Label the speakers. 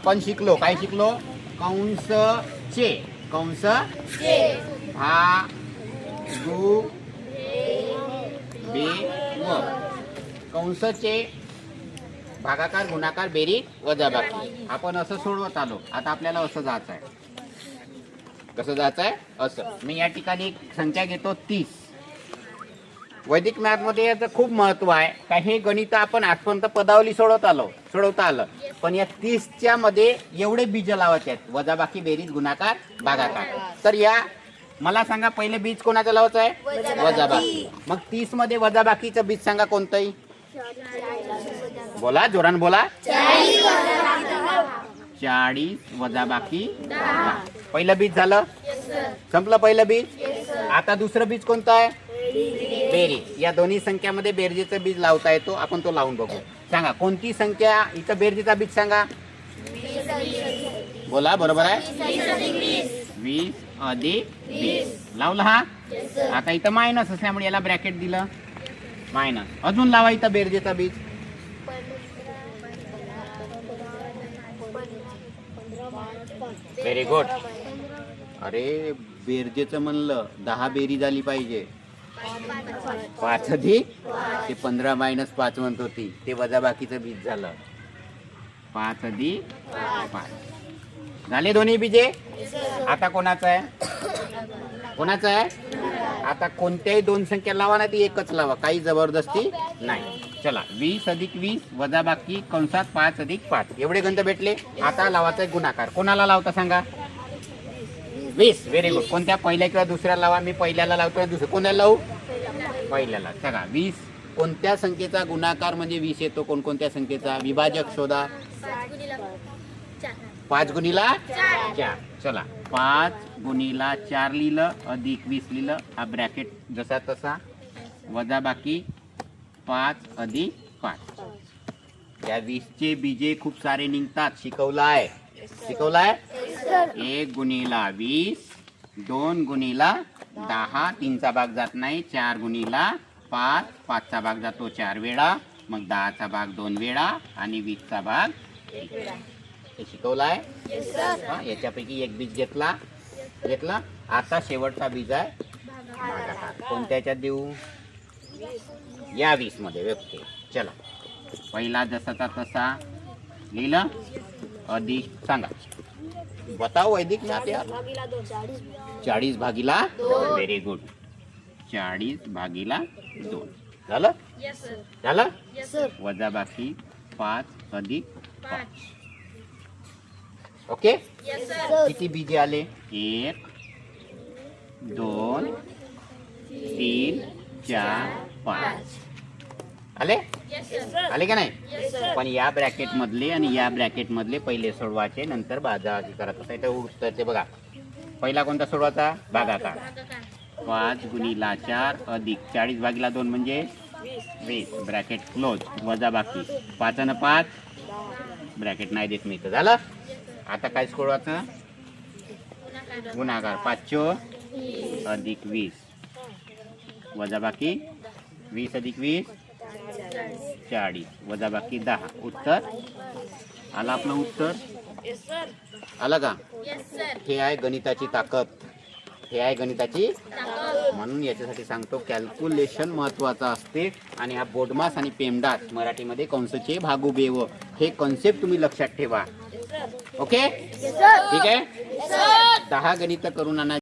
Speaker 1: आपण शिकलो, काय शिकलो? कंस चे, कंस भागू बे व, कंसचे भागाकार गुणाकार बेरीज वजाबाकी आपण असं सोडवत आलो. आता आपल्याला असं जायचं आहे. कसं जायचं आहे? असं. मी या ठिकाणी एक संख्या घेतो 30. वैदिक मॅथ मध्ये याचं खूप महत्व आहे. का हे गणित आपण आजपर्यंत पदावली सोडवता आलं, पण या 30च्या मध्ये एवढे बीज लावायचे आहेत, वजाबाकी बेरीज गुणाकार भागाकार. तर या मला सांगा, पहिले बीज कोणाचं लावायचं आहे? वजाबाकी. मग 30 मध्ये वजाबाकीचं बीज सांगा कोणतंही. बोला, जोरान बोला. 40 वजाबाकी 10. पहिलं बीज झालं, संपलं पहिलं बीज. आता दुसरं बीज कोणतं आहे? बेरीज. या दोन्ही संख्यामध्ये बेरजेचं बीज लावता येतो, आपण तो लावून बघू. सांगा कोणती संख्या इथं बेरजेचा बीज सांगा. बोला, बरोबर आहे. 20 अधिक 20 लावलं. हा आता इथं मायनस असल्यामुळे याला ब्रॅकेट दिलं, मायनस. अजून लावा इथं बेरजेचा बीज. Very good. अरे बेरजेचं म्हणलं 10 बेरीज आली पाहिजे. 5 अधिक ते 15 मायनस 5 म्हणत होती, ते वजाबाकीचं बीज झालं. 5 अधिक 5 झाले दोन्ही बीजे. आता कोणाचं आहे? कोणाचं आहे? आता कोणत्याही दोन संख्या लावा ना, ती एकच लावा, काही जबरदस्ती नाही. चला, 20 अधिक 20 वजाबाकी कंसात 5 अधिक 5 एवढे गंध भेटले. आता लावायचा आहे गुणाकार. कोणाला लावता सांगा? 20. Very good. कोणत्या? पहिल्या किंवा दुसऱ्याला लावा. मी पहिल्याला लावतो, दुसऱ्या कोणाला लावू? पहिल्याला. चला, 20 कोणत्या संख्येचा गुणाकार म्हणजे 20 येतो? कोणकोणत्या संख्येचा? विभाजक शोधा. 5 गुणिला 4. चला, 5 गुणिला 4 लिहिलं, अधिक 20 लिहिलं, हा ब्रॅकेट जसा तसा, वजाबाकी 5 अधिक 5. या 20चे बीजे खूप सारे निघतात. शिकवलाय? 1 गुणिला 20, 2 गुणिला 10, 3चा भाग जात नाही, 4 गुणिला 5, 5चा भाग जातो 4 वेळा, मग 10चा भाग 2 वेळा आणि 20चा भाग 1 वेळा. हे शिकवलाय? याच्यापैकी एक बीज घेतला. आता शेवटचा बीज आहे भागाकार. कोणत्याच्यात देऊ? या 20 मध्ये. ओके, चला. पहिला जसाचा तसा लिहिलं, अधिक सांगा. बताओ वैदिक मॅथ यार. 40 भागीला 2. Very good. 40 भागीला 2 झालं. झालं. वजाबाकी 5 अधिक 5. ओके. किती बीजे आले? 1 2 3 4 5 आले. आले का नाही? पण या ब्रॅकेट मधले आणि या ब्रॅकेट मधले पहिले सोडवायचे, नंतर बाजाबाकी करायचं. इथं उत्तर ते बघा. पहिला कोणता सोडवायचा? भागाकार. 5 गुणिला 4 अधिक 40 भागीला 2 म्हणजे 20. Bracket close. वजाबाकी 5 आणि 5 ब्रॅकेट नाही देत मी इथं. झालं. आता काय सोडवायचं? गुणाकार. 5 अधिक 20 वजाबाकी 20 अधिक 20 40 वजाबाकी 10. उत्तर आलं. आपलं उत्तर आलं का? हे आहे गणिताची ताकद. म्हणून याच्यासाठी सांगतो, कॅल्क्युलेशन महत्वाचं असते. आणि हा बोडमास आणि पेमडास, मराठीमध्ये कंसचे भागू बेव, हे कॉन्सेप्ट तुम्ही लक्षात ठेवा. ओके, ठीक आहे. 10 गणित करून आणा.